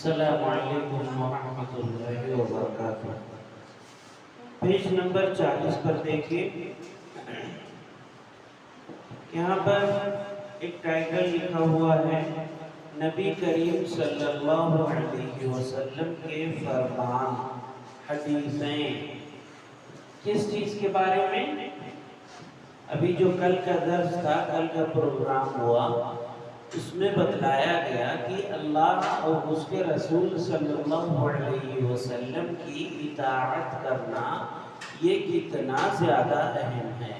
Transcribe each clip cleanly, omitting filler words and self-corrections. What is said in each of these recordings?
السلام علیکم ورحمۃ اللہ وبرکاتہ۔ پیج نمبر 40 پر دیکھیے، یہاں پر ایک ٹائٹل لکھا ہوا ہے نبی کریم صلی اللہ علیہ وسلم کے فرمان، حدیثیں۔ کس چیز کے بارے میں؟ ابھی جو کل کا درس تھا، کل کا پروگرام ہوا، اس میں بتلایا گیا کہ اللہ اور اس کے رسول صلی اللہ علیہ وسلم کی اطاعت کرنا یہ کتنا زیادہ اہم ہے،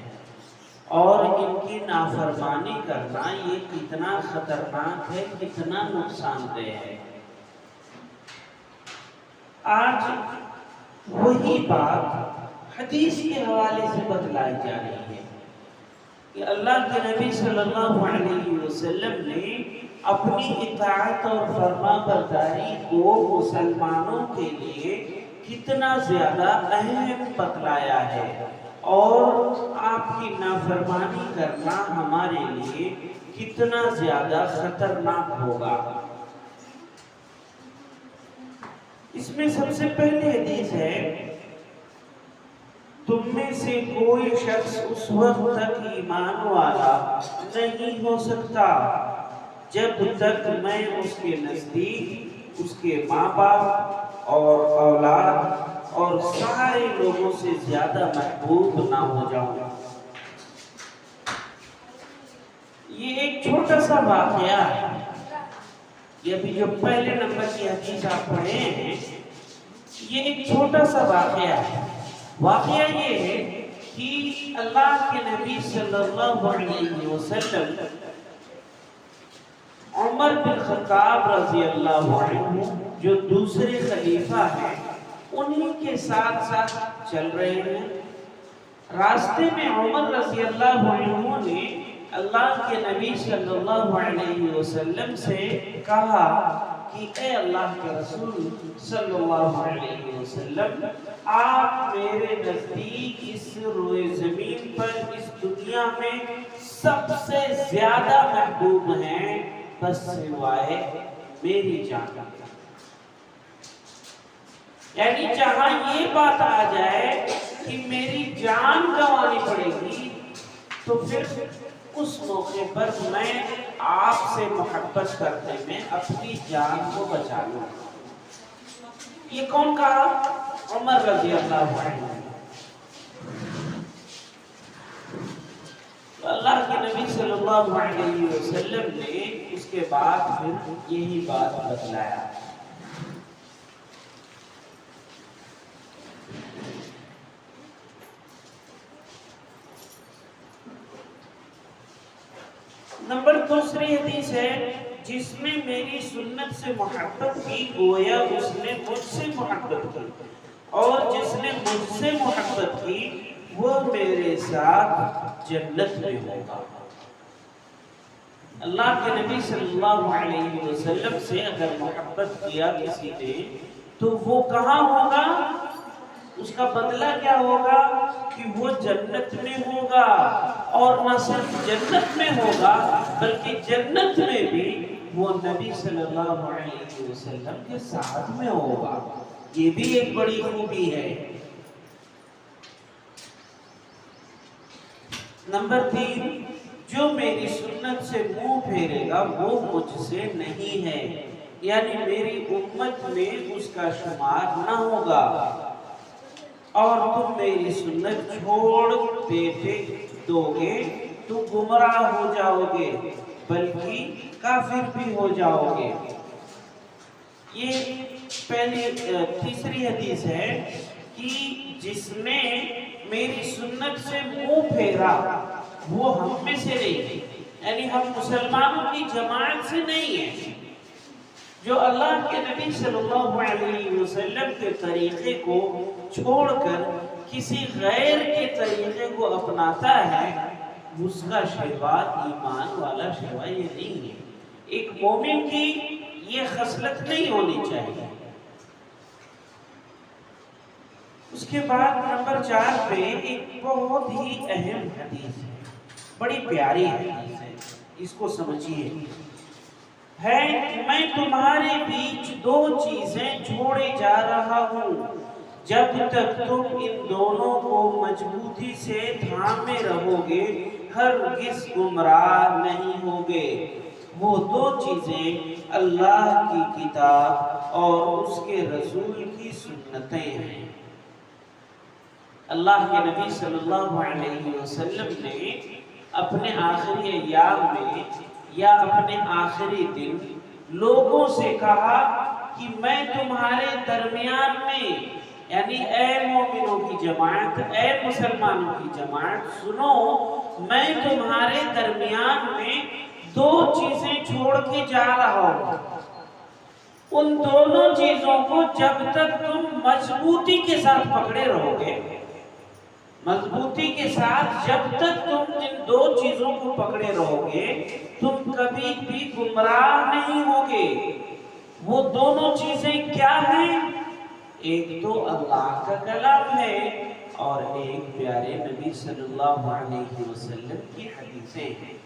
اور ان کی نافرمانی کرنا یہ کتنا خطرناک ہے، کتنا نقصان دہ ہے۔ آج وہی بات حدیث کے حوالے سے بتلائی جا رہی ہے کہ اللہ کے نبی صلی اللہ علیہ وسلم نے اپنی اطاعت اور فرما برداری کو مسلمانوں کے لیے کتنا زیادہ اہم بتلایا ہے، اور آپ کی نافرمانی کرنا ہمارے لیے کتنا زیادہ خطرناک ہوگا۔ اس میں سب سے پہلے حدیث ہے، تم میں سے کوئی شخص اس وقت تک ایمان والا نہیں ہو سکتا جب تک میں اس کے نزدیک اس کے ماں باپ اور اولاد اور سارے لوگوں سے زیادہ محبوب نہ ہو جاؤں۔ یہ ایک چھوٹا سا واقعہ ہے، یہ ابھی جو پہلے نمبر کی حدیث آپ پڑھے ہیں، یہ ایک چھوٹا سا واقعہ ہے۔ واقعہ یہ ہے کہ اللہ کے نبی صلی اللہ علیہ وسلم عمر بن خطاب رضی اللہ عنہ جو دوسرے خلیفہ ہیں، انہی کے ساتھ ساتھ چل رہے ہیں۔ راستے میں عمر رضی اللہ عنہ نے اللہ کے نبی صلی اللہ علیہ وسلم سے کہا کہ اے اللہ کے رسول صلی اللہ علیہ وسلم، آپ میرے نزدیک اس روئے زمین پر، اس دنیا میں سب سے زیادہ محبوب ہیں، بس سوائے میری جان۔ یعنی جہاں یہ بات آ جائے کہ میری جان گنوانی پڑے گی، تو پھر اس موقع پر میں آپ سے محبت کرنے میں اپنی جان کو بچا لوں۔ یہ کون کہا؟ عمر رضی اللہ عنہ۔ اللہ کے نبی صلی اللہ علیہ وسلم نے اس کے بعد پھر یہی بات بتلایا۔ نمبر دوسری حدیث ہے، جس میں میری سنت سے محبت کی گویا اس نے مجھ سے محبت کی، اور جس نے مجھ سے محبت کی وہ میرے ساتھ جنت میں ہوگا۔ اللہ کے نبی صلی اللہ علیہ وسلم سے اگر محبت کیا کسی نے تو وہ کہاں ہوگا؟ اس کا بدلہ کیا ہوگا کہ وہ جنت میں ہوگا، اور نہ صرف جنت میں ہوگا بلکہ جنت میں بھی وہ نبی صلی اللہ علیہ وسلم کے ساتھ میں ہوگا۔ یہ بھی ایک بڑی خوبی ہے۔ نمبر 3، جو میری سنت سے منہ پھیرے گا وہ مجھ سے نہیں ہے، یعنی میری امت میں اس کا شمار نہ ہوگا، اور تم میری سنت چھوڑ دو گے تو گمراہ ہو جاؤ گے، بلکہ کافر بھی ہو جاؤ گے۔ یہ تیسری حدیث ہے کہ جس نے میری سنت سے منہ پھیرا وہ ہم میں سے نہیں، یعنی ہم مسلمانوں کی جماعت سے نہیں ہیں۔ جو اللہ کے نبی صلی اللہ علیہ وسلم کے طریقے کو چھوڑ کر کسی غیر کے طریقے کو اپناتا ہے، اس کا شیوا ایمان والا شیوا یہ نہیں ہے۔ ایک مومن کی یہ خصلت نہیں ہونی چاہیے۔ اس کے بعد نمبر 4 پہ ایک بہت ہی اہم حدیث ہے، بڑی پیاری حدیث ہے، اس کو سمجھیے۔ ہے میں تمہارے بیچ دو چیزیں چھوڑے جا رہا ہوں، جب تک تم ان دونوں کو مضبوطی سے تھامے رہو گے ہرگز گمراہ نہیں ہوگے۔ وہ دو چیزیں اللہ کی کتاب اور اس کے رسول کی سنتیں ہیں۔ اللہ کے نبی صلی اللہ علیہ وسلم نے اپنے آخری ایام میں یا اپنے آخری دن لوگوں سے کہا کہ میں تمہارے درمیان میں، یعنی اے مومنوں کی جماعت، اے مسلمانوں کی جماعت، سنو، میں تمہارے درمیان میں دو چیزیں چھوڑ کے جا رہا ہوں۔ ان دونوں چیزوں کو جب تک تم مضبوطی کے ساتھ پکڑے رہو گے، مضبوطی کے ساتھ جب تک تم ان دو چیزوں کو پکڑے رہو گے، تم کبھی بھی گمراہ نہیں ہوگے۔ وہ دونوں چیزیں کیا ہیں؟ ایک تو اللہ کا کلام ہے اور ایک پیارے نبی صلی اللہ علیہ وسلم کی حدیثیں ہیں۔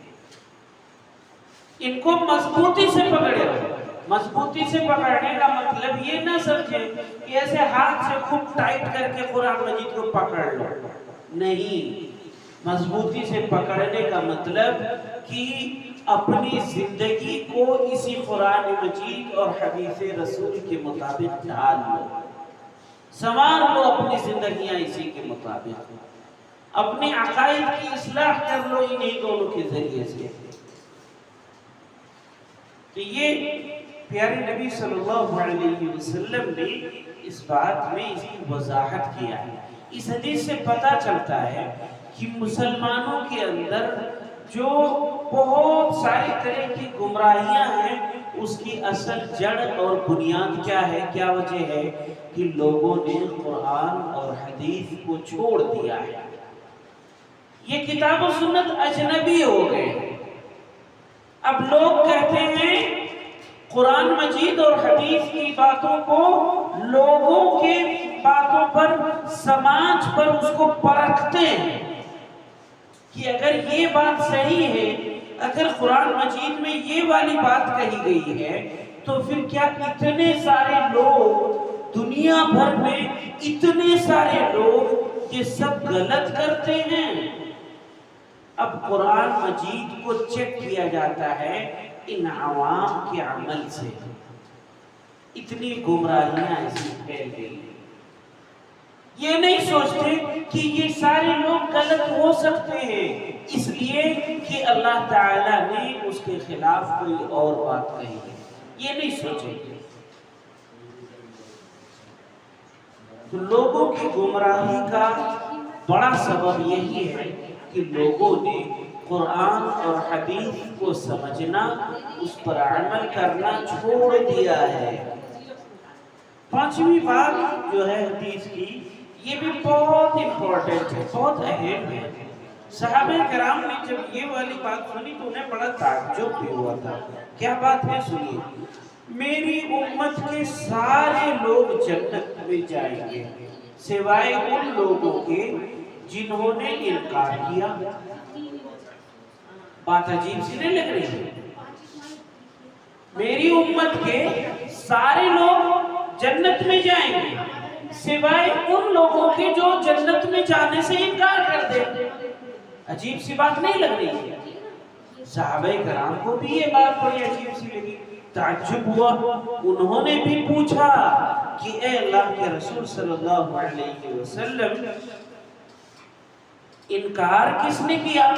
ان کو مضبوطی سے پکڑے رہو۔ مضبوطی سے پکڑنے کا مطلب یہ نہ سمجھے کہ ایسے ہاتھ سے خوب ٹائٹ کر کے قرآن مجید کو پکڑ لو، نہیں۔ مضبوطی سے پکڑنے کا مطلب کہ اپنی زندگی کو اسی قرآن مجید اور حدیث رسول کے مطابق ڈھال لو، سنوار لو اپنی زندگیاں اسی کے مطابق، اپنے عقائد کی اصلاح کر لو انہی دونوں کے ذریعے سے۔ تو یہ پیارے نبی صلی اللہ علیہ وسلم نے اس بات میں اس کی وضاحت کیا ہے۔ اس حدیث سے پتہ چلتا ہے کہ مسلمانوں کے اندر جو بہت ساری طرح کی گمراہیاں ہیں، اس کی اصل جڑ اور بنیاد کیا ہے، کیا وجہ ہے کہ لوگوں نے قرآن اور حدیث کو چھوڑ دیا ہے۔ یہ کتاب و سنت اجنبی ہو گئے۔ اب لوگ کہتے ہیں قرآن مجید اور حدیث کی باتوں کو لوگوں کے باتوں پر، سماج پر اس کو پرکھتے ہیں کہ اگر یہ بات صحیح ہے، اگر قرآن مجید میں یہ والی بات کہی گئی ہے، تو پھر کیا اتنے سارے لوگ دنیا بھر میں، اتنے سارے لوگ یہ سب غلط کرتے ہیں؟ اب قرآن مجید کو چیک کیا جاتا ہے ان عوام کے عمل سے، اتنی گمراہیاں ایسی پھیل گئی۔ یہ نہیں سوچتے کہ یہ سارے لوگ غلط ہو سکتے ہیں، اس لیے کہ اللہ تعالیٰ نے اس کے خلاف کوئی اور بات کہی ہے، یہ نہیں سوچیں گے۔ تو لوگوں کی گمراہی کا بڑا سبب یہی ہے کہ لوگوں نے قرآن اور حدیث کو سمجھنا، اس پر عمل کرنا چھوڑ دیا ہے۔ پانچویں بات جو ہے حدیث کی، یہ بھی بہت امپورٹنٹ ہے، بہت اہم ہے۔ صحابہ کرام نے جب یہ والی بات سنی تو انہیں بڑا تعجب بھی ہوا تھا۔ کیا بات ہے؟ سنیے، میری امت کے سارے لوگ جنت میں جائیں گے سوائے ان لوگوں کے جنہوں نے انکار کیا۔ بات عجیب سی نہیں لگ رہی ہے؟ میری امت کے سارے لوگ جنت میں جائیں گے سوائے ان لوگوں کے جو جنت میں جانے سے انکار کر دیں۔ عجیب سی بات نہیں لگ رہی ہے؟ صحابہ کرام کو بھی یہ بات بڑی عجیب سی لگی، تعجب ہوا۔ انہوں نے بھی پوچھا کہ اے اللہ کے رسول صلی اللہ علیہ وسلم، انکار کس نے کیا؟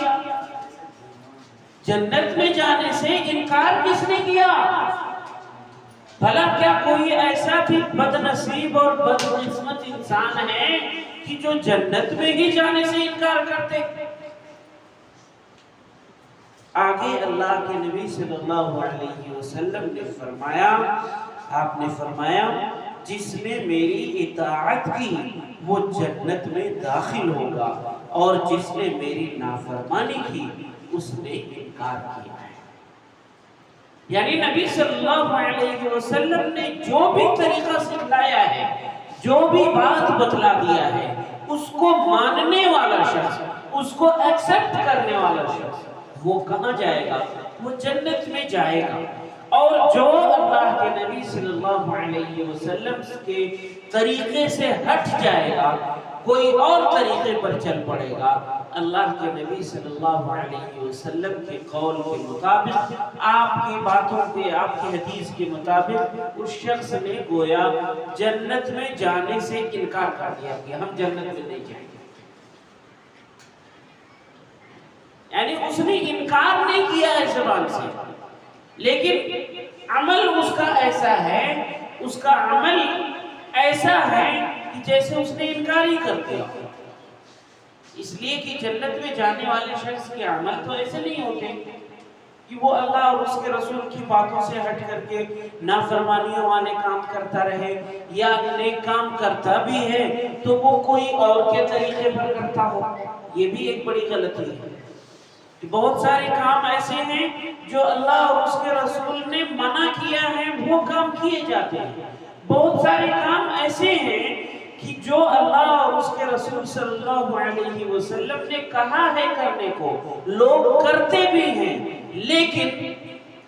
جنت میں جانے سے انکار کس نے کیا؟ بھلا کیا کوئی ایسا بھی بد نصیب اور بدقسمت انسان ہے کہ جو جنت میں ہی جانے سے انکار کرتے؟ آگے اللہ کے نبی صلی اللہ علیہ وسلم نے فرمایا، آپ نے فرمایا جس نے میری اطاعت کی وہ جنت میں داخل ہوگا، اور جس نے میری نافرمانی کی اس نے انکار کیا ہے۔ یعنی نبی صلی اللہ علیہ وسلم نے جو بھی طریقہ سکھلایا ہے، جو بھی بات بتلا دیا ہے، اس کو ماننے والا شخص، اس کو ایکسپٹ کرنے والا شخص، وہ کہاں جائے گا؟ وہ جنت میں جائے گا۔ اور جو اللہ کے نبی صلی اللہ علیہ وسلم کے طریقے سے ہٹ جائے گا، کوئی اور طریقے پر چل پڑے گا، اللہ کے نبی صلی اللہ علیہ وسلم کے قول کے مطابق، آپ کی باتوں کے، آپ کی حدیث کے مطابق، اس شخص نے گویا جنت میں جانے سے انکار کر دیا کہ ہم جنت میں نہیں جائیں گے۔ یعنی اس نے انکار نہیں کیا ہے زبان سے، لیکن عمل اس کا ایسا ہے، اس کا عمل ایسا ہے کہ جیسے اس نے انکار ہی کر دیا۔ اس لیے کہ جنت میں جانے والے شخص کے عمل تو ایسے نہیں ہوتے کہ وہ اللہ اور اس کے رسول کی باتوں سے ہٹ کر کے نافرمانیوں والے کام کرتا رہے، یا نیک کام کرتا بھی ہے تو وہ کوئی اور کے طریقے پر کرتا ہو۔ یہ بھی ایک بڑی غلطی ہے کہ بہت سارے کام ایسے ہیں جو اللہ اور اس کے رسول نے منع کیا ہے، وہ کام کیے جاتے ہیں۔ بہت سارے کام ایسے ہیں کہ جو اللہ اور اس کے رسول صلی اللہ علیہ وسلم نے کہا ہے کرنے کو، لوگ کرتے بھی ہیں، لیکن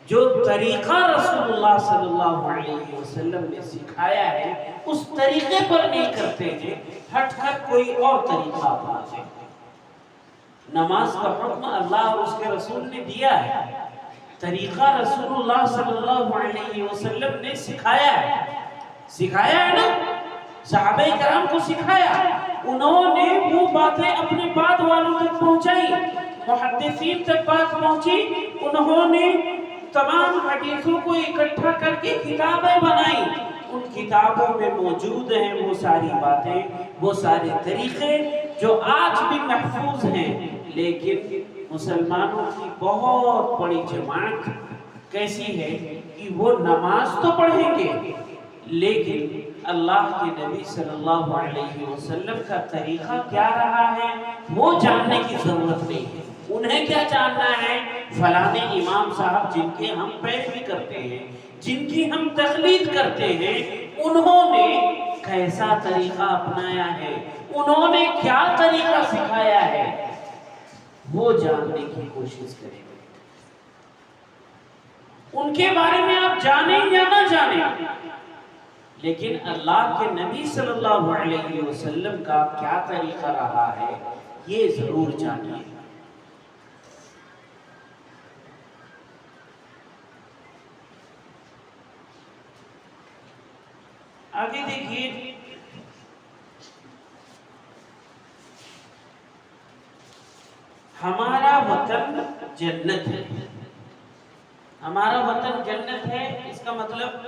جو طریقہ رسول اللہ صلی اللہ علیہ وسلم نے سکھایا ہے اس طریقے پر نہیں کرتے ہیں، ہٹ کر کوئی اور طریقہ اپناتے ہیں۔ نماز کا حکم اللہ اور اس کے رسول نے دیا ہے، طریقہ رسول اللہ صلی اللہ علیہ وسلم نے سکھایا ہے نا، صحابہ کرام کو سکھایا، انہوں نے وہ باتیں اپنے بعد والوں تک پہنچائی، محدثین تک بات پہنچی، انہوں نے تمام حدیثوں کو اکٹھا کر کے کتابیں بنائی، ان کتابوں میں موجود ہیں وہ ساری باتیں، وہ سارے طریقے جو آج بھی محفوظ ہیں۔ لیکن مسلمانوں کی بہت بڑی جماعت کیسی ہے کہ وہ نماز تو پڑھیں گے، لیکن اللہ کے نبی صلی اللہ علیہ وسلم کا طریقہ کیا رہا ہے وہ جاننے کی ضرورت نہیں ہے۔ انہیں کیا جاننا ہے؟ فلانے امام صاحب جن کے ہم پیروی کرتے ہیں، جن کی ہم تقلید کرتے ہیں، انہوں نے کیسا طریقہ اپنایا ہے، انہوں نے کیا طریقہ سکھایا ہے، وہ جاننے کی کوشش کریں۔ ان کے بارے میں آپ جانیں یا نہ جانیں، لیکن اللہ کے نبی صلی اللہ علیہ وسلم کا کیا طریقہ رہا ہے یہ ضرور جانیے۔ آگے دیکھیے، ہمارا وطن جنت ہے، ہمارا وطن جنت ہے، اس کا مطلب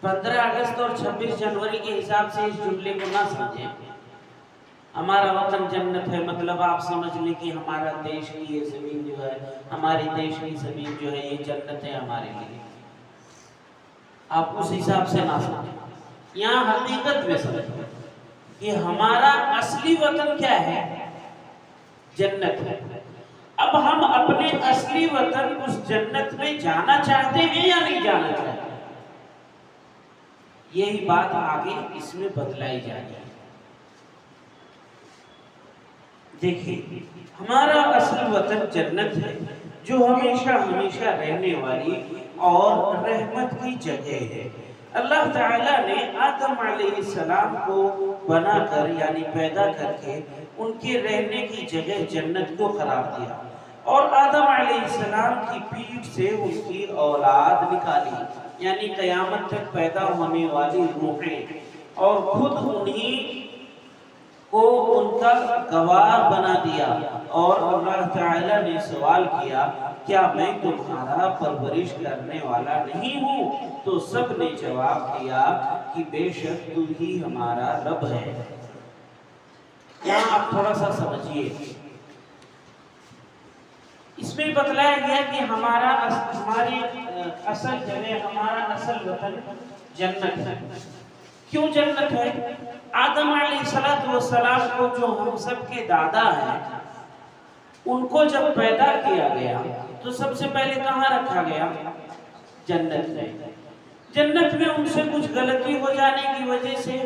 15 اگست اور 26 جنوری کے حساب سے اس جملے کو نہ سمجھیں۔ ہمارا وطن جنت ہے مطلب آپ سمجھ لیں کہ ہمارا دیش کی یہ زمین جو ہے، ہماری دیش کی زمین جو ہے یہ جنت ہے ہمارے لیے، آپ اس حساب سے نہ سمجھیں۔ یہاں حقیقت میں سمجھیں کہ ہمارا اصلی وطن کیا ہے؟ جنت ہے۔ اب ہم اپنے اصلی وطن اس جنت میں جانا چاہتے ہیں یا نہیں جانا چاہتے؟ یہی بات آگے اس میں بتلائی جائے گی۔ دیکھیں، ہمارا اصل وطن جنت ہے جو ہمیشہ ہمیشہ رہنے والی اور رحمت کی جگہ ہے۔ اللہ تعالیٰ نے آدم علیہ السلام کو بنا کر یعنی پیدا کر کے ان کے رہنے کی جگہ جنت کو قرار دیا، اور آدم علیہ السلام کی پیٹھ سے ان کی اولاد نکالی، یعنی قیامت تک پیدا ہونے والی روحیں، اور خود انہی کو ان کا گواہ بنا دیا۔ اور اللہ تعالیٰ نے سوال کیا، کیا میں تمہارا پرورش کرنے والا نہیں ہوں؟ تو سب نے جواب دیا کہ بے شک تو ہی ہمارا رب ہے۔ یہاں آپ تھوڑا سا سمجھیے، اس میں بتلایا گیا کہ ہماری اصل جگہ، ہمارا اصل وطن جنت ہے۔ کیوں جنت ہے؟ آدم علیہ السلام کو جو ہم سب کے دادا ہیں، ان کو جب پیدا کیا گیا تو سب سے پہلے کہاں رکھا گیا؟ جنت میں۔ جنت میں ان سے کچھ غلطی ہو جانے کی وجہ سے،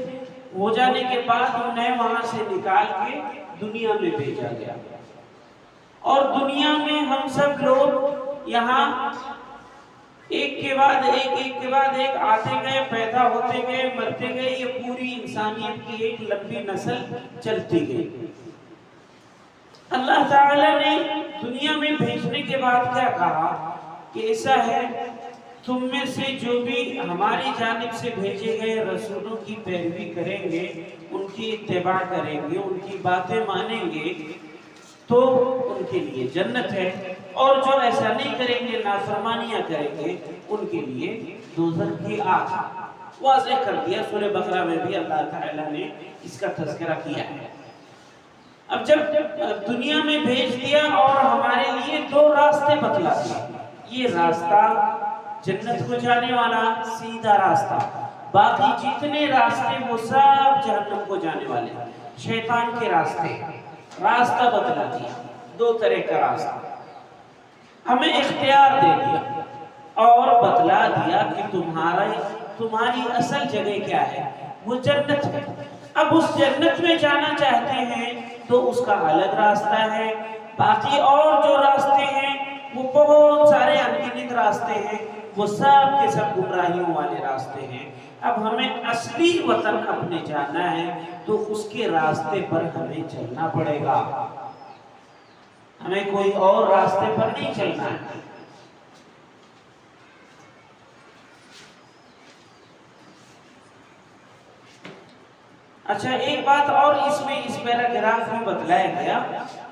ہو جانے کے بعد انہیں وہاں سے نکال کے دنیا میں بھیجا گیا، اور دنیا میں ہم سب لوگ یہاں ایک کے بعد ایک، ایک کے بعد ایک آتے گئے، پیدا ہوتے گئے، مرتے گئے، یہ پوری انسانیت کی ایک لمبی نسل چلتی گئی۔ اللہ تعالیٰ نے دنیا میں بھیجنے کے بعد کیا کہا کہ ایسا ہے تم میں سے جو بھی ہماری جانب سے بھیجے گئے رسولوں کی پیروی کریں گے، ان کی اتباع کریں گے، ان کی باتیں مانیں گے تو ان کے لیے جنت ہے، اور جو ایسا نہیں کریں گے، نافرمانیاں کریں گے، ان کے لیے دوزخ کی آگ۔ واضح کر دیا، سورہ بقرہ میں بھی اللہ تعالیٰ نے اس کا تذکرہ کیا ہے۔ اب جب دنیا میں بھیج دیا اور ہمارے لیے دو راستے بتلا دیے، یہ راستہ جنت کو جانے والا سیدھا راستہ، باقی جتنے راستے وہ سب جہنم کو جانے والے، شیطان کے راستہ بتلا دیا، دو طرح کا راستہ ہمیں اختیار دے دیا اور بتلا دیا کہ تمہاری اصل جگہ کیا ہے، وہ جنت ہے۔ اب اس جنت میں جانا چاہتے ہیں تو اس کا الگ راستہ ہے، باقی اور جو راستے ہیں وہ بہت سارے انگنت راستے ہیں، وہ سب کے سب گمراہیوں والے راستے ہیں۔ اب ہمیں اصلی وطن اپنے جانا ہے تو اس کے راستے پر ہمیں چلنا پڑے گا، ہمیں کوئی اور راستے پر نہیں چلنا ہے۔ اچھا، ایک بات اور اس پیراگراف میں بتلایا گیا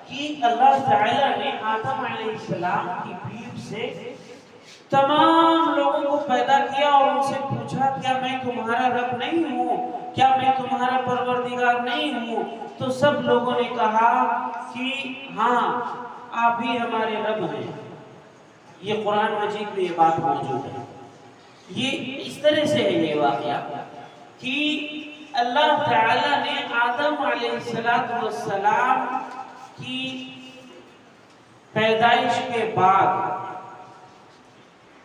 کہ اللہ تعالیٰ نے آدم علیہ السلام کی بیوی سے تمام لوگوں کو پیدا کیا اور ان سے پوچھا کیا میں تمہارا رب نہیں ہوں، کیا میں تمہارا پروردگار نہیں ہوں؟ تو سب لوگوں نے کہا کہ ہاں آپ ہی ہمارے رب ہیں۔ یہ قرآن مجید میں یہ بات موجود ہے۔ یہ اس طرح سے ہے یہ واقعہ کہ اللہ تعالیٰ نے آدم علیہ السلام کی پیدائش کے بعد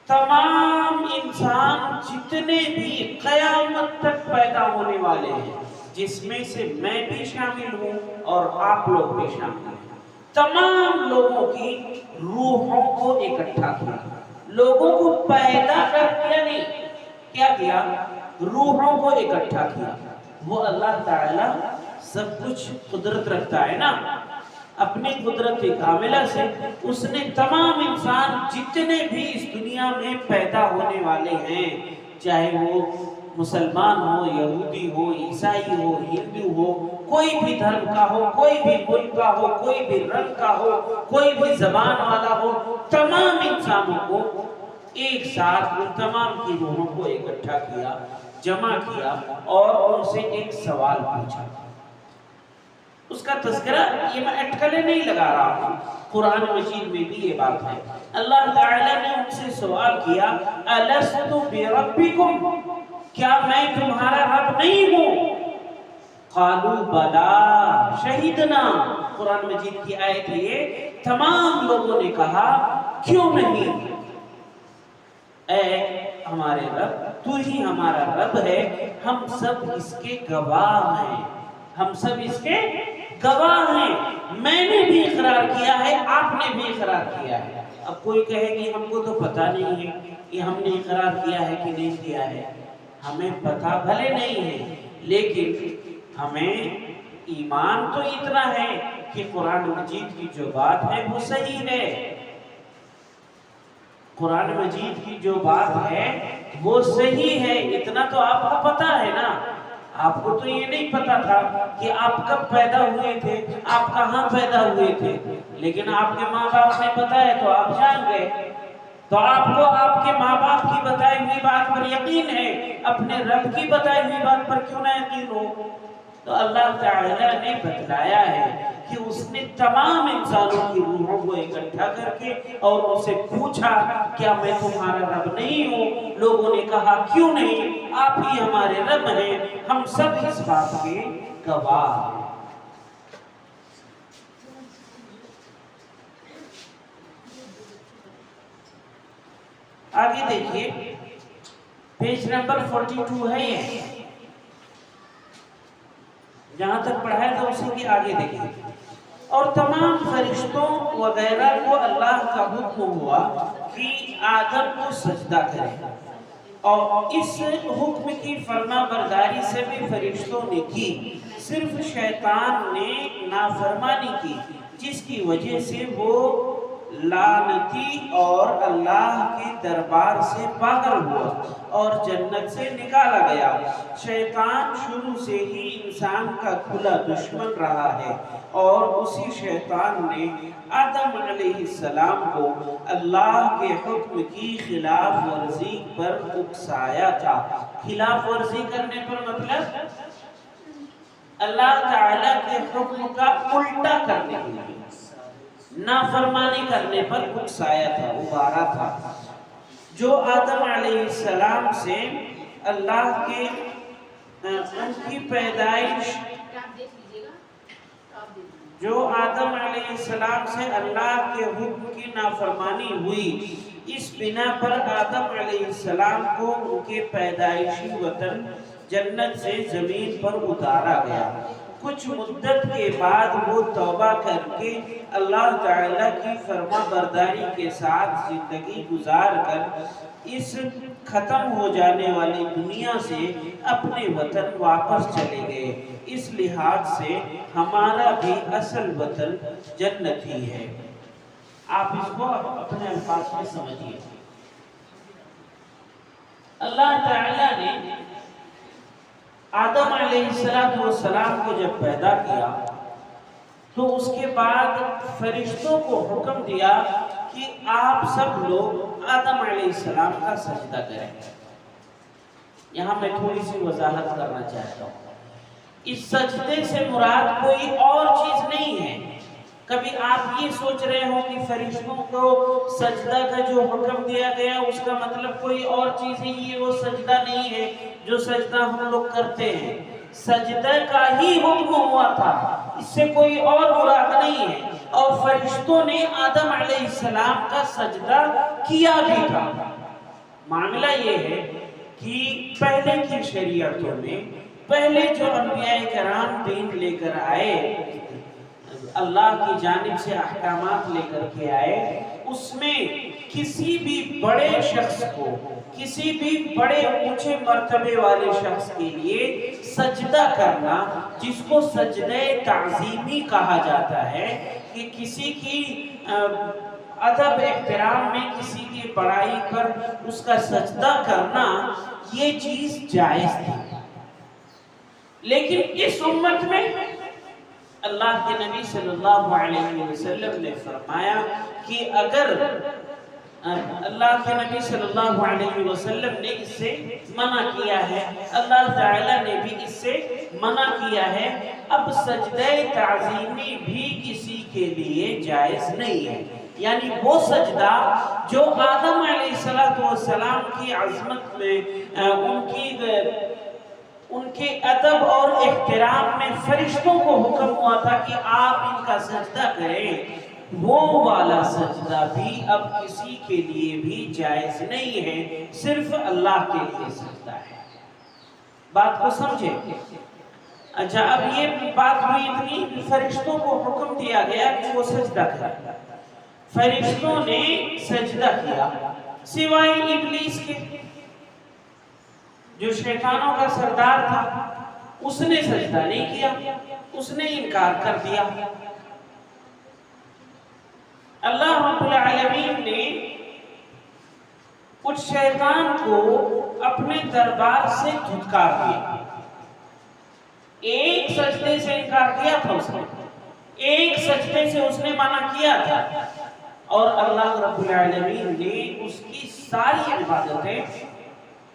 تمام انسان جتنے بھی قیامت تک پیدا ہونے والے ہیں، جس میں سے میں بھی شامل ہوں اور آپ لوگ بھی شامل ہیں، تمام لوگوں کی روحوں کو اکٹھا کیا، لوگوں کو پیدا کر دیا نہیں، کیا کیا؟ روحوں کو اکٹھا کیا۔ وہ اللہ تعالیٰ سب کچھ قدرت رکھتا ہے نا، اپنی قدرت کاملہ سے اس نے تمام انسان جتنے بھی اس دنیا میں پیدا ہونے والے ہیں، چاہے وہ مسلمان ہو، یہودی ہو، عیسائی ہو، ہندو ہو، کوئی بھی دھرم کا ہو، کوئی بھی ملک کا ہو، کوئی بھی رنگ کا ہو، کوئی بھی زبان والا ہو، تمام انسانوں کو ایک ساتھ ان تمام کی روحوں کو اکٹھا کیا، جمع کیا اور ان سے ایک سوال پوچھا۔ اس کا تذکرہ یہ میں اٹکلے نہیں لگا رہا ہوں، قرآن مجید میں بھی یہ بات ہے۔ اللہ تعالیٰ نے ان سے سوال کیا الست بربکم، کیا میں تمہارا رب نہیں ہوں؟ قالوا بلا شہدنا، قرآن مجید کی آیت ہے یہ۔ تمام لوگوں نے کہا کیوں نہیں، اے ہمارے رب تو ہی ہمارا رب ہے، ہم سب اس کے گواہ ہیں، ہم سب اس کے گواہ ہیں، میں نے بھی اقرار کیا ہے، آپ نے بھی اقرار کیا ہے۔ اب کوئی کہے کہ ہم کو تو پتہ نہیں ہے کہ ہم نے اقرار کیا ہے کہ نہیں کیا ہے، ہمیں پتہ بھلے نہیں ہے لیکن ہمیں ایمان تو اتنا ہے کہ قرآن مجید کی جو بات ہے وہ صحیح ہے، قرآن مجید کی جو بات ہے وہ صحیح ہے، اتنا تو آپ کو پتہ ہے نا۔ آپ کو تو یہ نہیں پتا تھا کہ آپ کب پیدا ہوئے تھے، آپ کہاں پیدا ہوئے تھے، لیکن آپ کے ماں باپ نے بتایا تو آپ جان گئے، تو آپ کو آپ کے ماں باپ کی بتائی ہوئی بات پر یقین ہے، اپنے رب کی بتائی ہوئی بات پر کیوں نہ یقین ہو؟ تو اللہ تعالیٰ نے بتلایا ہے کہ اس نے تمام انسانوں کی روحوں کو اکٹھا کر کے اور ان سے پوچھا کیا میں تمہارا رب نہیں ہوں؟ لوگوں نے کہا کیوں نہیں، آپ ہی ہمارے رب ہیں، ہم سب اس بات کے گواہ ہیں۔ آگے دیکھیے، پیج نمبر 42 ہے یہ، جہاں تک پڑھا تھا اسی کے آگے دیکھیے۔ اور تمام فرشتوں وغیرہ کو اللہ کا حکم ہوا کہ آدم کو سجدہ کرے، اور اس حکم کی فرما برداری سے بھی فرشتوں نے کی، صرف شیطان نے نافرمانی کی، جس کی وجہ سے وہ لعنتی اور اللہ کے دربار سے باہر ہوا اور جنت سے نکالا گیا۔ شیطان شروع سے ہی انسان کا کھلا دشمن رہا ہے، اور اسی شیطان نے آدم علیہ السلام کو اللہ کے حکم کی خلاف ورزی پر اکسایا تھا۔ خلاف ورزی کرنے پر مطلب اللہ تعالیٰ کے حکم کا الٹا کرنے کے لیے، نافرمانی کرنے پر اکسایا تھا، ابارا تھا۔ جو آدم علیہ السلام سے اللہ کے ان کی پیدائش، جو آدم علیہ السلام سے اللہ کے حکم کی نافرمانی ہوئی، اس بنا پر آدم علیہ السلام کو ان کے پیدائشی وطن جنت سے زمین پر اتارا گیا۔ کچھ مدت کے بعد وہ توبہ کر کے اللہ تعالیٰ کی فرما برداری کے ساتھ زندگی گزار کر اس ختم ہو جانے والی دنیا سے اپنے وطن واپس چلے گئے۔ اس لحاظ سے ہمارا بھی اصل وطن جنت ہی ہے۔ آپ اس کو اپنے الفاظ میں سمجھیے۔ اللہ تعالیٰ نے آدم علیہ السلام کو جب پیدا کیا تو اس کے بعد فرشتوں کو حکم دیا کہ آپ سب لوگ آدم علیہ السلام کا سجدہ کریں۔ یہاں میں تھوڑی سی وضاحت کرنا چاہتا ہوں۔ اس سجدے سے مراد کوئی اور چیز نہیں ہے۔ کبھی آپ یہ سوچ رہے ہو کہ فرشتوں کو سجدہ کا جو حکم دیا گیا اس کا مطلب کوئی اور چیز ہے، یہ وہ سجدہ نہیں ہے جو سجدہ ہم لوگ کرتے ہیں۔ سجدہ کا ہی حکم ہوا تھا، اس سے کوئی اور مراد نہیں ہے، اور فرشتوں نے آدم علیہ السلام کا سجدہ کیا بھی تھا۔ معاملہ یہ ہے کہ پہلے کی شریعتوں میں، پہلے جو انبیاء کرام دین لے کر آئے، اللہ کی جانب سے احکامات لے کر کے آئے، اس میں کسی بھی بڑے شخص کو، کسی بھی بڑے اونچے مرتبے والے شخص کے لیے سجدہ کرنا، جس کو سجدہ تعظیمی کہا جاتا ہے، کہ کسی کی ادب احترام میں کسی کی بڑائی پر اس کا سجدہ کرنا، یہ چیز جائز تھی۔ لیکن اس امت میں اللہ کے نبی صلی اللہ علیہ وسلم نے فرمایا کہ اگر اللہ کے نبی صلی اللہ علیہ وسلم نے اس سے منع کیا ہے، اللہ تعالیٰ نے بھی اس سے منع کیا ہے، اب سجدہ تعظیمی بھی کسی کے لیے جائز نہیں ہے۔ یعنی وہ سجدہ جو آدم علیہ السلام کی عظمت میں، ان کے ادب اور احترام میں فرشتوں کو حکم ہوا تھا کہ آپ ان کا سجدہ کریں، وہ والا سجدہ بھی اب کسی کے لیے بھی جائز نہیں ہے، صرف اللہ کے لیے سجدہ ہے۔ بات کو سمجھے؟ اچھا، اب یہ بات ہوئی اتنی، فرشتوں کو حکم دیا گیا کہ وہ سجدہ کریں۔ فرشتوں نے سجدہ کیا، سوائے ابلیس کے، جو شیطانوں کا سردار تھا، اس نے سجدہ نہیں کیا، اس نے انکار کر دیا۔ اللہ رب العالمین نے کچھ شیطان کو اپنے دربار سے دھتکار دیا۔ ایک سجدے سے انکار کیا تھا اس نے، ایک سجدے سے اس نے منع کیا تھا، اور اللہ رب العالمین نے اس کی ساری عبادتیں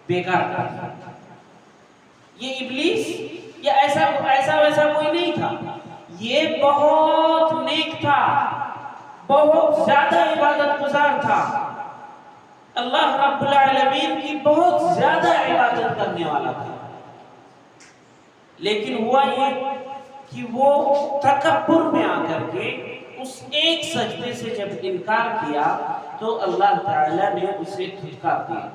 بیکار کر دیا۔ یہ ابلیس یا ایسا ویسا کوئی نہیں تھا، یہ بہت نیک تھا، بہت زیادہ عبادت گزار تھا، اللہ رب العالمین کی بہت زیادہ عبادت کرنے والا تھا۔ لیکن ہوا یہ کہ وہ تکبر میں آ کر کے اس ایک سجدے سے جب انکار کیا تو اللہ تعالیٰ نے اسے دھتکار دیا،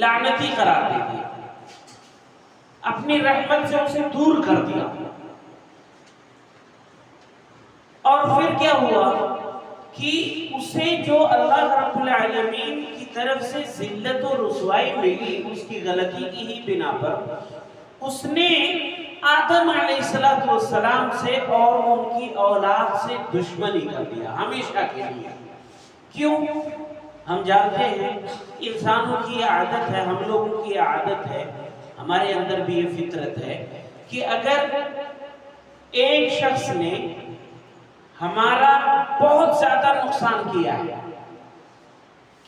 لعنتی قرار دے دیا، اپنی رحمت سے اسے دور کر دیا۔ اور پھر کیا ہوا کہ اسے جو اللہ رب العالمین کی طرف سے ذلت و رسوائی ملی اس کی غلطی کی ہی بنا پر، اس نے آدم علیہ السلام سے اور ان کی اولاد سے دشمنی کر دیا ہمیشہ کے لیے۔ کیوں؟ ہم جانتے ہیں انسانوں کی عادت ہے، ہم لوگوں کی عادت ہے، ہمارے اندر بھی یہ فطرت ہے کہ اگر ایک شخص نے ہمارا بہت زیادہ نقصان کیا ہے،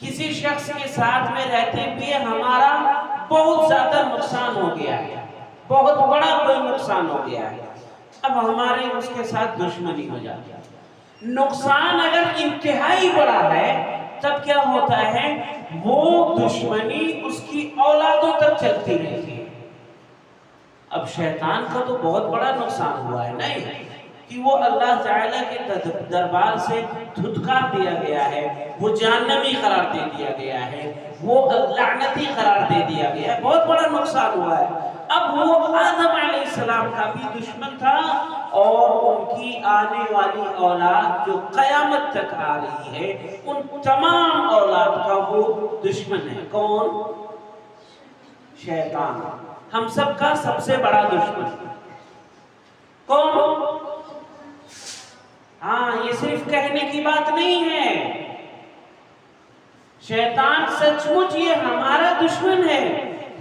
کسی شخص کے ساتھ میں رہتے ہوئے ہمارا بہت زیادہ نقصان ہو گیا ہے، بہت بڑا کوئی نقصان ہو گیا ہے، اب ہمارے اس کے ساتھ دشمنی ہو جاتی ہے۔ نقصان اگر انتہائی بڑا ہے تب کیا ہوتا ہے، وہ دشمنی اس کی اولادوں تک چلتی رہتی ہے۔ اب شیطان کا تو بہت بڑا نقصان ہوا ہے نہیں کہ وہ اللہ تعالیٰ کے دربار سے دھتکار دیا گیا ہے، وہ جہنمی قرار دے دیا گیا ہے، وہ لعنتی قرار دے دیا گیا ہے، بہت بڑا نقصان ہوا ہے۔ اب وہ آدم علیہ السلام کا بھی دشمن تھا اور ان کی آنے والی اولاد جو قیامت تک آ رہی ہے ان تمام اولاد کا وہ دشمن ہے۔ کون؟ شیطان، ہم سب کا سب سے بڑا دشمن۔ کون؟ ہاں، یہ صرف کہنے کی بات نہیں ہے، شیطان سچ مچ یہ ہمارا دشمن ہے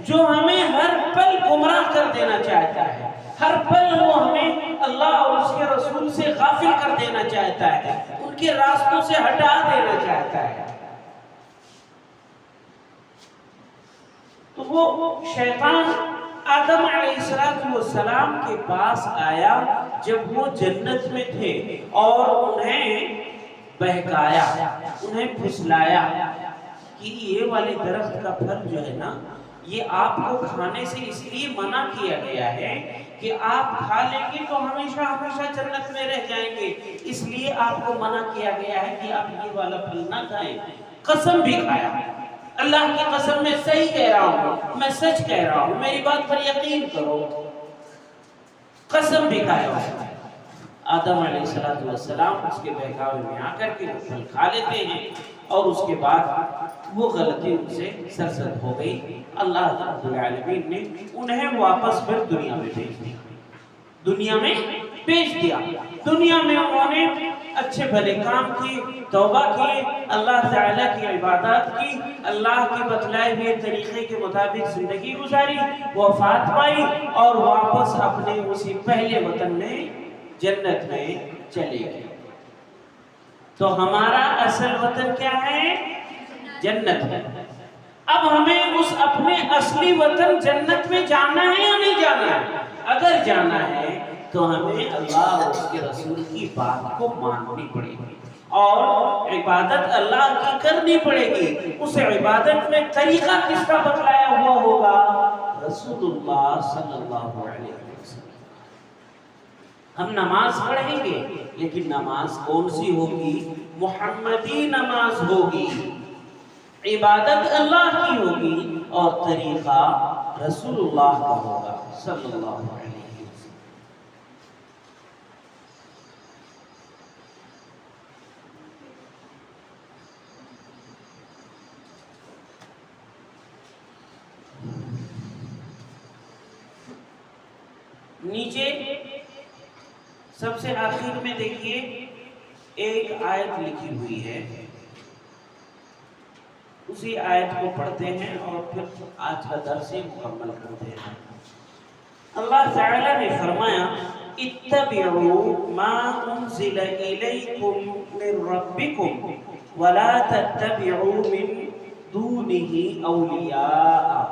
جو ہمیں ہر پل گمراہ کر دینا چاہتا ہے، ہر پل وہ ہمیں اللہ اور اس کے رسول سے غافل کر دینا چاہتا ہے، ان کے راستوں سے ہٹا دینا چاہتا ہے۔ تو وہ شیطان آدم علیہ السلام کے پاس آیا جب وہ جنت میں تھے اور انہیں بہکایا، انہیں پھسلایا کہ یہ والے درخت کا پھل جو ہے نا، یہ آپ کو کھانے سے اس لیے منع کیا گیا ہے کہ آپ کھا لیں گے تو ہمیشہ ہمیشہ جنت میں رہ جائیں گے، اس لیے آپ کو منع کیا گیا ہے کہ آپ یہ والا پھل نہ کھائیں۔ قسم بھی کھایا، اللہ کی قسم میں صحیح کہہ رہا ہوں، میں سچ کہہ رہا ہوں، میری بات پر یقین کرو، قسم بھی کھایا۔ آدم علیہ السلام اس کے بہکاوے میں آ کر کے وہ پھل کھا لیتے ہیں اور اس کے بعد وہ غلطی ان سے سرزد ہو گئی۔ اللہ رب العالمین نے انہیں واپس پھر دنیا میں بھیج دیا، دنیا میں بھیج دیا۔ دنیا میں انہوں نے اچھے بھلے کام کی، توبہ کی، اللہ تعالیٰ کی عبادات کی، اللہ کے بتلائے ہوئے طریقے کے مطابق زندگی گزاری، وفات پائی اور واپس اپنے اسی پہلے وطن میں جنت میں چلے گئے۔ تو ہمارا اصل وطن کیا ہے؟ جنت ہے۔ اب ہمیں اس اپنے اصلی وطن جنت میں جانا ہے یا نہیں جانا ہے؟ اگر جانا ہے تو ہمیں اللہ اور اس کے رسول کی بات کو ماننی پڑے گی اور عبادت اللہ کی کرنی پڑے گی۔ اس عبادت میں طریقہ کس کا بتلایا ہوا ہوگا؟ رسول اللہ صلی اللہ علیہ وسلم۔ ہم نماز پڑھیں گے لیکن نماز کون سی ہوگی؟ محمدی نماز ہوگی، عبادت اللہ کی ہوگی اور طریقہ رسول اللہ کا ہوگا صلی اللہ علیہ وسلم۔ نیچے سب سے آخر میں دیکھیے ایک آیت لکھی ہوئی ہے، اسی آیت کو پڑھتے ہیں اور پھر آج کا درس مکمل کرتے ہیں۔ اللہ تعالیٰ نے فرمایا اتبعوا ما انزل الیکم من ربکم ولا تتبعوا من دونه اولیاء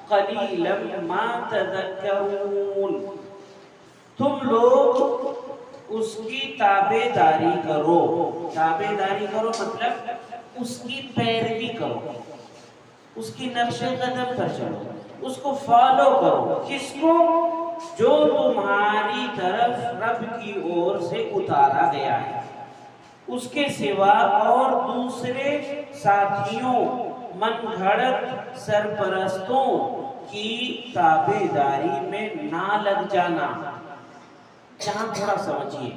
قلیلا ما تذکرون۔ تم لوگ اس کی تابع داری کرو، تابع داری کرو مطلب اس کی پیروی کرو، اس کی نقش قدم پر چلو، اس کو فالو کرو۔ کس کو؟ جو تمہاری طرف رب کی اور سے اتارا گیا ہے، اس کے سوا اور دوسرے ساتھیوں، من گھڑت سرپرستوں کی تابع داری میں نہ لگ جانا۔ یہاں تھوڑا سمجھیے،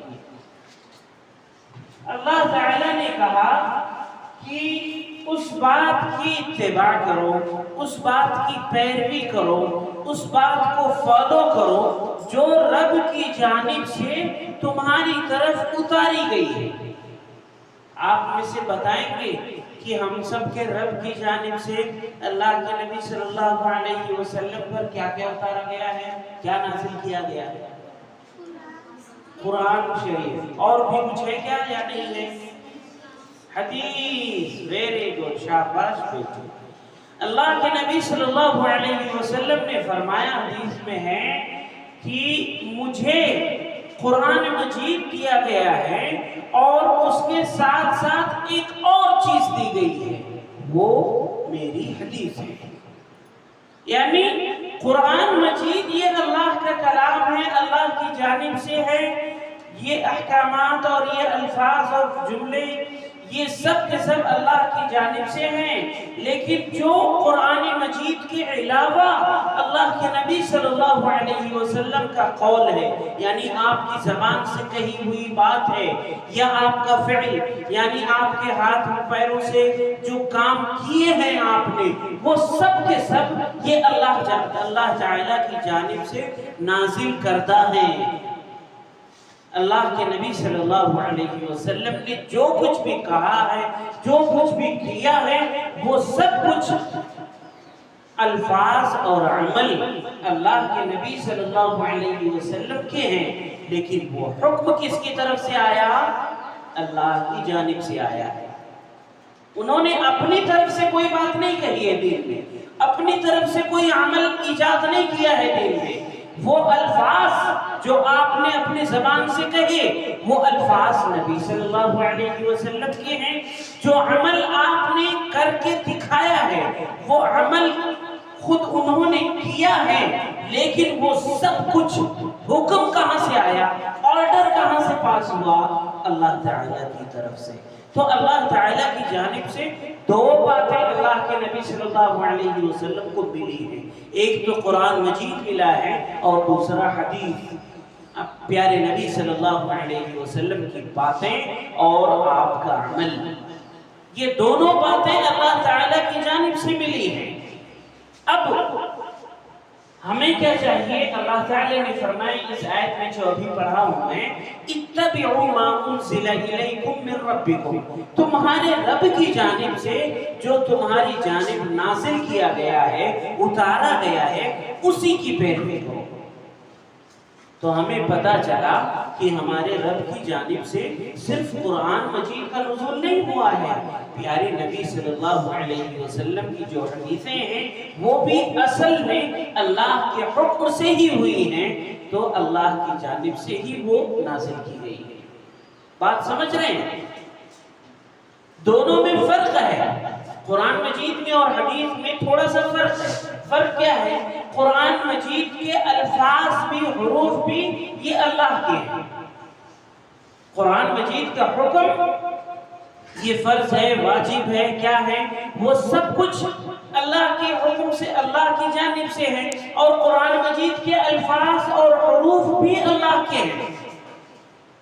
اللہ تعالیٰ نے کہا کہ اس بات کی اتباع کرو، اس بات کی پیروی کرو، اس بات کو فالو کرو جو رب کی جانب سے تمہاری طرف اتاری گئی ہے۔ آپ میں سے بتائیں گے کہ ہم سب کے رب کی جانب سے اللہ کے نبی صلی اللہ علیہ وسلم پر کیا کیا اتارا گیا ہے، کیا نازل کیا گیا ہے؟ قرآن شریف، اور بھی کچھ ہے کیا یا نہیں ہے؟ حدیث، ویری گڈ، شاباش بیٹے۔ اللہ کے نبی صلی اللہ علیہ وسلم نے فرمایا، حدیث میں ہے کہ مجھے قرآن مجید دیا گیا ہے اور اس کے ساتھ ساتھ ایک اور چیز دی گئی ہے، وہ میری حدیث ہے۔ یعنی قرآن مجید یہ اللہ کا کلام ہے، اللہ کی جانب سے ہے، یہ احکامات اور یہ الفاظ اور جملے یہ سب کے سب اللہ کی جانب سے ہیں، لیکن جو قرآن مجید کے علاوہ اللہ کے نبی صلی اللہ علیہ وسلم کا قول ہے، یعنی آپ کی زبان سے کہی ہوئی بات ہے، یا آپ کا فعل یعنی آپ کے ہاتھ پیروں سے جو کام کیے ہیں آپ نے، وہ سب کے سب یہ اللہ تعالیٰ کی جانب سے نازل کردہ ہیں۔ اللہ کے نبی صلی اللہ علیہ وسلم نے جو کچھ بھی کہا ہے، جو کچھ بھی کیا ہے، وہ سب کچھ الفاظ اور عمل اللہ کے نبی صلی اللہ علیہ وسلم کے ہیں، لیکن وہ حکم کس کی طرف سے آیا؟ اللہ کی جانب سے آیا ہے۔ انہوں نے اپنی طرف سے کوئی بات نہیں کہی ہے دین میں، اپنی طرف سے کوئی عمل ایجاد نہیں کیا ہے دین میں۔ وہ الفاظ جو آپ نے اپنی زبان سے کہے، وہ الفاظ نبی صلی اللہ علیہ وسلم کے ہیں۔ جو عمل آپ نے کر کے دکھایا ہے، وہ عمل خود انہوں نے کیا ہے، لیکن وہ سب کچھ حکم کہاں سے آیا، آرڈر کہاں سے پاس ہوا؟ اللہ تعالیٰ کی طرف سے۔ تو اللہ تعالیٰ کی جانب سے دو باتیں اللہ کے نبی صلی اللہ علیہ وسلم کو ملی ہیں، ایک تو قرآن مجید ملا ہے اور دوسرا حدیث، پیارے نبی صلی اللہ علیہ وسلم کی باتیں اور آپ کا عمل، یہ دونوں باتیں اللہ تعالیٰ کی جانب سے ملی ہیں۔ اب ہمیں کیا چاہیے؟ اللہ تعالیٰ نے فرمایا اس آیت میں جو ابھی پڑھا ہوں میں، اتبعوا ما انزل الیکم من ربکم، تمہارے رب کی جانب سے جو تمہاری جانب نازل کیا گیا ہے، اتارا گیا ہے، اسی کی پیروی کرو۔ تو ہمیں پتا چلا کہ ہمارے رب کی جانب سے صرف قرآن مجید کا نزول نہیں ہوا ہے، پیارے نبی صلی اللہ علیہ وسلم کی جو حدیثیں ہیں وہ بھی اصل میں اللہ کے حکم سے ہی ہوئی ہیں، تو اللہ کی جانب سے ہی وہ نازل کی گئی ہے۔ بات سمجھ رہے ہیں؟ دونوں میں فرق ہے، قرآن مجید میں اور حدیث میں تھوڑا سا فرق ہے۔ فرق کیا ہے؟ قرآن مجید کے الفاظ بھی، حروف بھی یہ اللہ کے ہیں۔ قرآن مجید کا حکم یہ فرض ہے، واجب ہے، کیا ہے، وہ سب کچھ اللہ کے حکم سے، اللہ کی جانب سے ہے، اور قرآن مجید کے الفاظ اور حروف بھی اللہ کے ہیں۔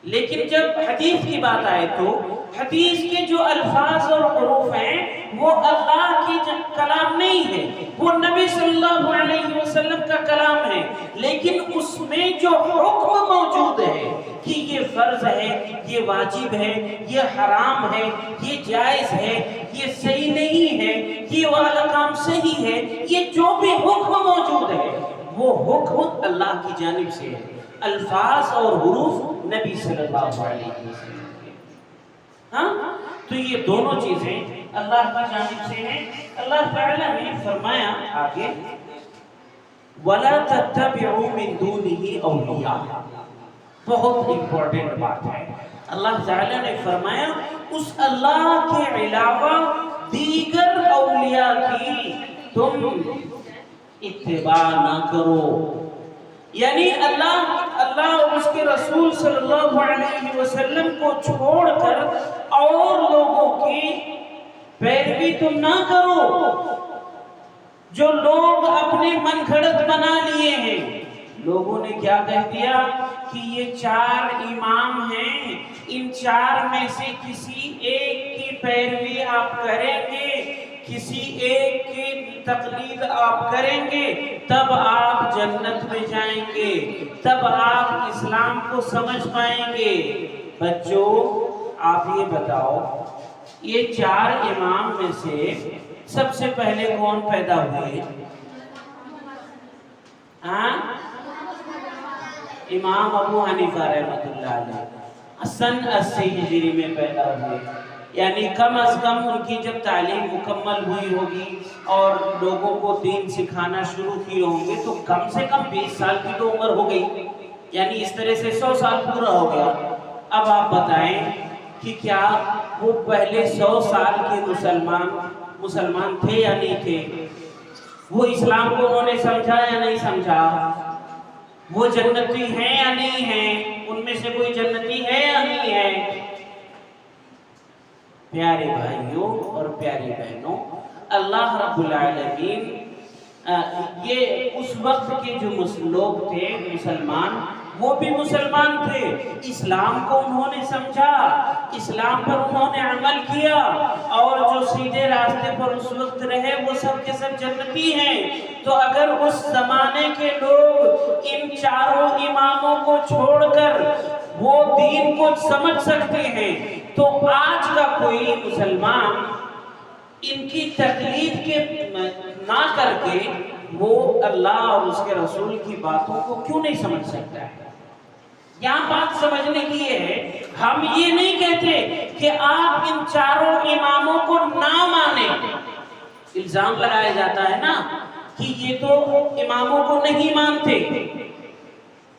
لیکن جب حدیث کی بات آئے تو حدیث کے جو الفاظ اور حروف ہیں وہ اللہ کی کلام نہیں ہے، وہ نبی صلی اللہ علیہ وسلم کا کلام ہے، لیکن اس میں جو حکم موجود ہے کہ یہ فرض ہے، یہ واجب ہے، یہ حرام ہے، یہ جائز ہے، یہ صحیح نہیں ہے، یہ والا کام صحیح ہے، یہ جو بھی حکم موجود ہے وہ حکم اللہ کی جانب سے ہے، الفاظ اور حروف نبی صلی اللہ علیہ وسلم کے۔ ہاں، تو یہ دونوں چیزیں اللہ کی جانب سے ہیں۔ اللہ تعالیٰ نے فرمایا آگے، وَلَا تَتَّبِعُوا مِن دُونِهِ أَوْلِيَاءَ، بہت امپورٹنٹ بات ہے۔ اللہ تعالیٰ نے فرمایا اس اللہ کے علاوہ دیگر اولیاء کی تم اتباع نہ کرو، یعنی اللہ اور اس کے رسول صلی اللہ علیہ وسلم کو چھوڑ کر اور لوگوں کی پیروی تم نہ کرو۔ جو لوگ اپنے من گھڑت بنا لیے ہیں، لوگوں نے کیا کہہ دیا کہ یہ 4 امام ہیں، ان 4 میں سے کسی ایک کی پیروی آپ کریں گے، کسی ایک کی تقلید آپ کریں گے، تب آپ جنت میں جائیں گے، تب آپ اسلام کو سمجھ پائیں گے۔ بچوں آپ یہ بتاؤ، یہ 4 امام میں سے سب سے پہلے کون پیدا ہوئے؟ امام ابو حنیفہ رحمۃ اللہ علیہ سن 80 ہجری میں پیدا ہوئے، یعنی کم از کم ان کی جب تعلیم مکمل ہوئی ہوگی اور لوگوں کو دین سکھانا شروع کیے ہوں گے تو کم سے کم 20 سال کی تو عمر ہو گئی، یعنی اس طرح سے 100 سال پورا ہو گیا۔ اب آپ بتائیں کہ کیا وہ پہلے 100 سال کے مسلمان تھے یا نہیں تھے؟ وہ اسلام کو انہوں نے سمجھا یا نہیں سمجھا؟ وہ جنتی ہیں یا نہیں ہیں؟ ان میں سے کوئی جنتی ہے یا نہیں ہے؟ پیارے بھائیوں اور پیاری بہنوں، اللہ رب العالمین یہ اس وقت کے جو لوگ تھے مسلمان، وہ بھی مسلمان تھے، اسلام کو انہوں نے سمجھا، اسلام پر انہوں نے عمل کیا، اور جو سیدھے راستے پر اس وقت رہے وہ سب کے سب جنتی ہیں۔ تو اگر اس زمانے کے لوگ ان 4 اماموں کو چھوڑ کر وہ دین کو سمجھ سکتے ہیں تو آج کا کوئی مسلمان ان کی تقلید کے نہ کر کے وہ اللہ اور اس کے رسول کی باتوں کو کیوں نہیں سمجھ سکتا ہے؟ یہاں بات سمجھنے کی یہ ہے، ہم یہ نہیں کہتے کہ آپ ان 4 اماموں کو نہ مانیں۔ الزام لگایا جاتا ہے نا کہ یہ تو اماموں کو نہیں مانتے،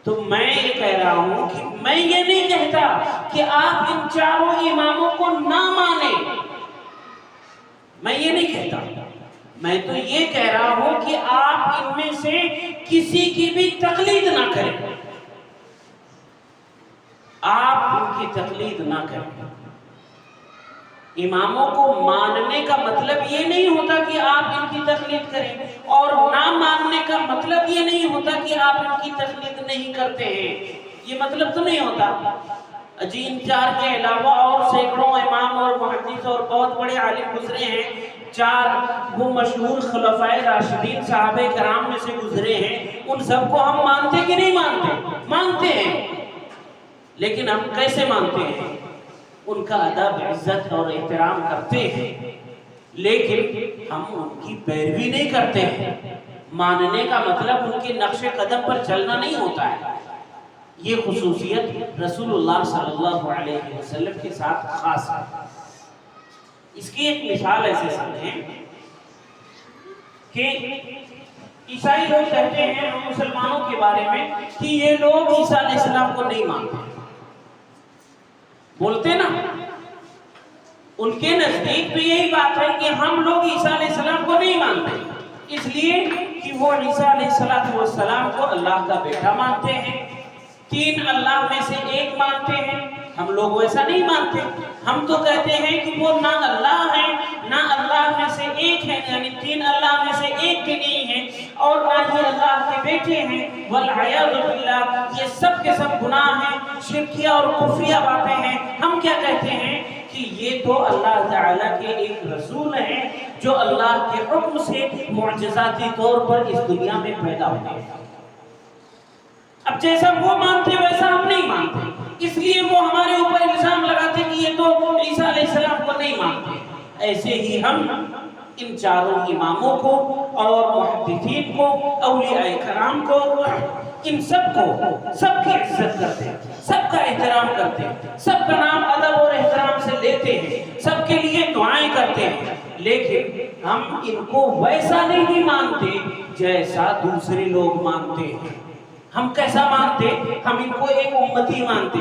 تو میں یہ کہہ رہا ہوں کہ میں یہ نہیں کہتا کہ آپ ان 4 اماموں کو نہ مانیں، میں یہ نہیں کہتا، میں تو یہ کہہ رہا ہوں کہ آپ ان میں سے کسی کی بھی تقلید نہ کریں، آپ ان کی تقلید نہ کریں۔ اماموں کو ماننے کا مطلب یہ نہیں ہوتا کہ آپ ان کی تقلید کریں، اور نہ ماننے کا مطلب یہ نہیں ہوتا کہ آپ ان کی تقلید نہیں کرتے ہیں، یہ مطلب تو نہیں ہوتا۔ جی ان 4 کے علاوہ اور سینکڑوں امام اور محدث اور بہت بڑے عالم گزرے ہیں، 4 وہ مشہور خلفائے راشدین صحابہ کرام میں سے گزرے ہیں، ان سب کو ہم مانتے کہ نہیں مانتے؟ مانتے ہیں، لیکن ہم کیسے مانتے ہیں؟ ان کا ادب عزت اور احترام کرتے ہیں، لیکن ہم ان کی پیروی نہیں کرتے ہیں۔ ماننے کا مطلب ان کے نقش قدم پر چلنا نہیں ہوتا ہے۔ یہ خصوصیت رسول اللہ صلی اللہ علیہ وسلم کے ساتھ خاص ہے۔ اس کی ایک مثال ایسے سمجھیں کہ عیسائی لوگ کہتے ہیں مسلمانوں کے بارے میں کہ یہ لوگ عیسیٰ علیہ السلام کو نہیں مانتے، بولتے نا، ان کے نزدیک تو یہی بات ہے کہ ہم لوگ عیسیٰ علیہ السلام کو نہیں مانتے، اس لیے کہ وہ عیسیٰ علیہ السلام کو اللہ کا بیٹا مانتے ہیں، 3 اللہ میں سے ایک مانتے ہیں۔ ہم لوگ ویسا نہیں مانتے، ہم تو کہتے ہیں کہ وہ نہ اللہ ہے نہ اللہ میں سے ایک ہے، یعنی 3 اللہ میں سے ایک بھی نہیں ہے، اور نہ ہی اللہ کے بیٹے ہیں، والعیاذ باللہ، یہ سب کے سب گناہ ہیں، شرکیہ اور کفریہ باتیں ہیں۔ ہم کیا کہتے ہیں کہ یہ تو اللہ تعالیٰ کے ایک رسول ہیں جو اللہ کے حکم سے معجزاتی طور پر اس دنیا میں پیدا ہوئے ہیں۔ اب جیسا وہ مانتے ویسا ہم نہیں مانتے، اس لیے وہ ہمارے اوپر الزام لگاتے کہ یہ تو عیسیٰ علیہ السلام کو نہیں مانتے۔ ایسے ہی ہم ان 4 اماموں کو اور محدثین کو، اولیاء کرام کو، ان سب کو، سب کی عزت کرتے ہیں، سب کا احترام کرتے ہیں، سب کا نام ادب اور احترام سے لیتے ہیں، سب کے لیے دعائیں کرتے ہیں، لیکن ہم ان کو ویسا نہیں مانتے جیسا دوسرے لوگ مانتے ہیں۔ ہم کیسا مانتے؟ ہم ان کو ایک امتی مانتے،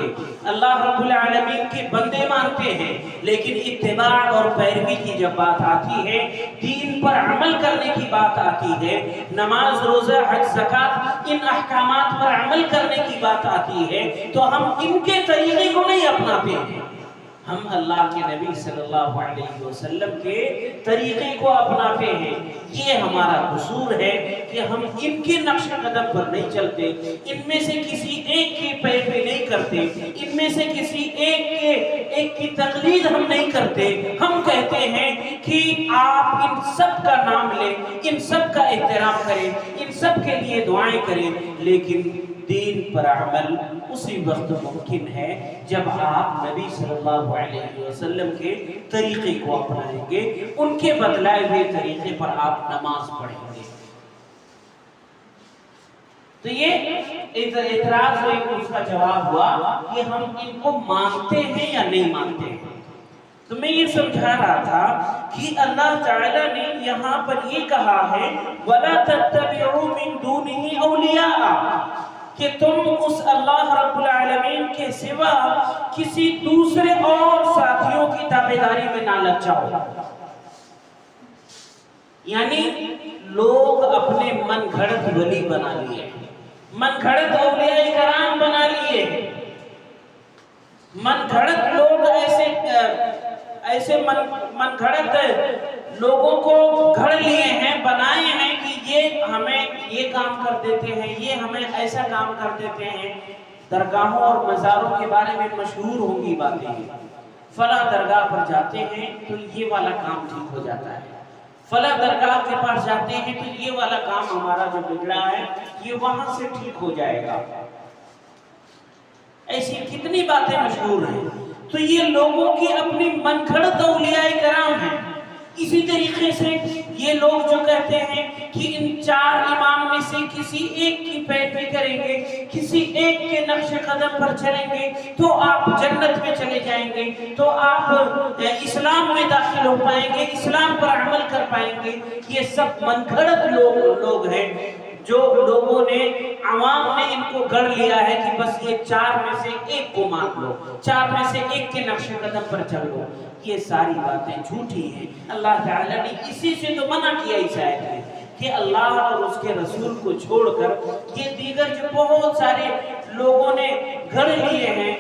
اللہ رب العالمین کے بندے مانتے ہیں، لیکن اتباع اور پیروی کی جب بات آتی ہے، دین پر عمل کرنے کی بات آتی ہے، نماز روزہ حج زکوٰۃ ان احکامات پر عمل کرنے کی بات آتی ہے، تو ہم ان کے طریقے کو نہیں اپناتے ہیں، ہم اللہ کے نبی صلی اللہ علیہ وسلم کے طریقے کو اپناتے ہیں. یہ ہمارا قصور ہے کہ ہم ان کے نقش قدم پر نہیں چلتے، ان میں سے کسی ایک کی پیروی نہیں کرتے، ان میں سے کسی ایک کی تقلید ہم نہیں کرتے. ہم کہتے ہیں کہ آپ ان سب کا نام لیں، ان سب کا احترام کریں، ان سب کے لیے دعائیں کریں، لیکن دین پر عمل اسی وقت ممکن ہے جب آپ نبی صلی اللہ علیہ وسلم کے طریقے کو اپنائیں گے، ان کے بتلائے ہوئے طریقے پر آپ نماز پڑھیں گے. تو یہ اعتراض ہوئی، اس کا جواب ہوا کہ ہم ان کو مانتے ہیں یا نہیں مانتے ہیں. تو میں یہ سمجھا رہا تھا کہ اللہ تعالیٰ نے یہاں پر یہ کہا ہے وَلَا تَتَّبِعُوا مِن دُونِهِ أَوْلِيَاءَ، کہ تم اس اللہ رب العالمین کے سوا کسی دوسرے اور ساتھیوں کی تابعداری میں نہ لگ جاؤ. یعنی لوگ اپنے من گھڑت ولی بنا لیے، من گھڑت اولیاء کرام بنا لیے، من گھڑت لوگ ایسے من گھڑت لوگوں کو گھڑ لیے ہیں، بنائے ہیں کہ یہ ہمیں یہ کام کر دیتے ہیں، یہ ہمیں ایسا کام کر دیتے ہیں. درگاہوں اور مزاروں کے بارے میں مشہور ہوں گی باتیں، فلاں درگاہ پر جاتے ہیں تو یہ والا کام ٹھیک ہو جاتا ہے، فلاں درگاہ کے پاس جاتے ہیں تو یہ والا کام ہمارا جو بگڑا ہے یہ وہاں سے ٹھیک ہو جائے گا. ایسی کتنی باتیں مشہور ہیں. تو یہ لوگوں کی اپنی من گھڑت اولیاء کرام ہیں. اسی طریقے سے یہ لوگ جو کہتے ہیں کہ ان چار امام میں سے کسی ایک کی پیروی کریں گے، کسی ایک کے نقش قدم پر چلیں گے تو آپ جنت میں چلے جائیں گے، تو آپ اسلام میں داخل ہو پائیں گے، اسلام پر عمل کر پائیں گے. یہ سب من گھڑت لوگ ہیں جو لوگوں نے، عوام نے ان کو گڑھ لیا ہے کہ بس یہ چار میں سے ایک کو مان لو، چار میں سے ایک کے نقش قدم پر چل لو. یہ ساری باتیں جھوٹی ہیں. اللہ تعالیٰ نے اسی سے تو منع کیا اس آیت میں کہ اللہ اور اس کے رسول کو چھوڑ کر یہ دیگر جو بہت سارے لوگوں نے گھڑ لیے ہیں،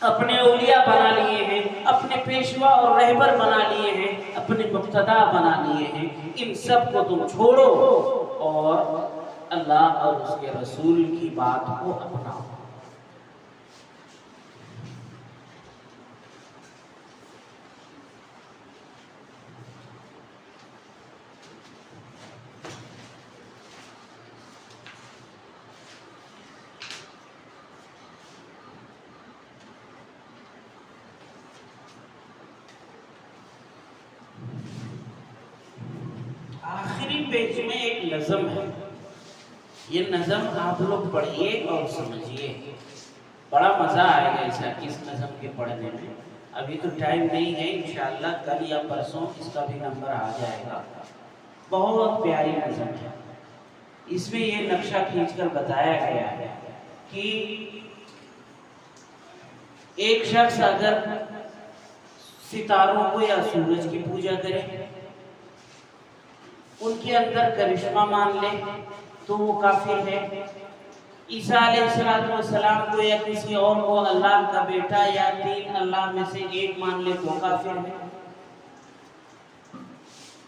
اپنے اولیاء بنا لیے ہیں، اپنے پیشوا اور رہبر بنا لیے ہیں، اپنے مقتدا بنا لیے ہیں، ان سب کو تم چھوڑو اور اللہ اور اس کے رسول کی بات کو اپناؤ. آخری پیج میں ایک نظم ہے، یہ نظم آپ لوگ پڑھیے اور سمجھیے، بڑا مزہ آئے گا اس نظم کے پڑھنے میں. ابھی تو ٹائم نہیں ہے، انشاءاللہ کل یا پرسوں اس کا بھی نمبر آ جائے گا. بہت پیاری نظم ہے. اس میں یہ نقشہ کھینچ کر بتایا گیا ہے کہ ایک شخص اگر ستاروں کو یا سورج کی پوجا کرے، ان کے اندر کرشمہ مان لے تو وہ کافر ہے. عیسیٰ علیہ السلام کو یا کسی اور کو اللہ کا بیٹا یا تین اللہ میں سے ایک مان لے تو کافر ہے.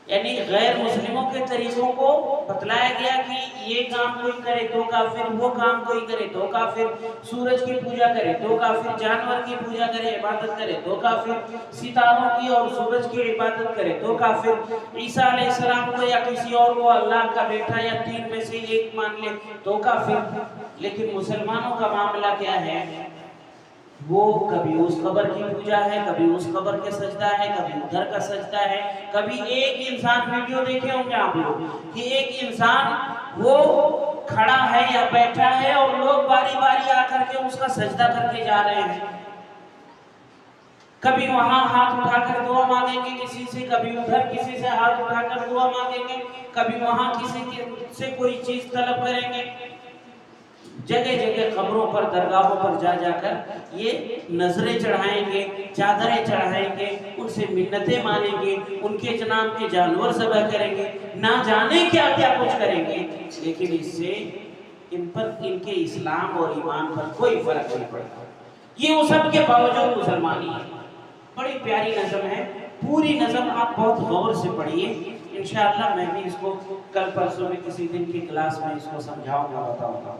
یعنی غیر مسلموں کے طریقوں کو بتلایا گیا کہ یہ کام کوئی کرے تو کافر، وہ کام کوئی کرے تو کافر، سورج کی پوجا کرے تو کافر، جانور کی پوجا کرے عبادت کرے تو کافر، ستاروں کی اور سورج کی عبادت کرے تو کافر، عیسیٰ علیہ السلام کو یا کسی اور کو اللہ کا بیٹا یا تین میں سے ایک مان لے تو کافر. لیکن مسلمانوں کا معاملہ کیا ہے؟ وہ کبھی اس قبر کی پوجا ہے، کبھی اس قبر کے سجدہ ہے، کبھی ادھر کا سجدہ ہے. کبھی ایک انسان، ویڈیو دیکھے ہوں گے آپ لوگ کہ ایک انسان وہ کھڑا ہے یا بیٹھا ہے اور لوگ باری باری آ کر کے اس کا سجدہ کر کے جا رہے ہیں. کبھی وہاں ہاتھ اٹھا کر دعا مانگیں گے کسی سے، کبھی ادھر کسی سے ہاتھ اٹھا کر دعا مانگیں گے، کبھی وہاں کسی سے کوئی چیز طلب کریں گے. جگہ جگہ قبروں پر، درگاہوں پر جا جا کر یہ نظریں چڑھائیں گے، چادریں چڑھائیں گے، ان سے منتیں مانیں گے، ان کے نام کے جانور ذبح کریں گے، نہ جانے کیا کیا کچھ کریں گے. لیکن اس سے ان کے اسلام اور ایمان پر کوئی فرق نہیں پڑتا. یہ وہ سب کے باوجود مسلمانی ہے. بڑی پیاری نظم ہے. پوری نظم آپ بہت غور سے پڑھیے. انشاءاللہ میں بھی اس کو کل پرسوں میں کسی دن کی کلاس میں اس کو سمجھاؤں گا، بتاؤں گا.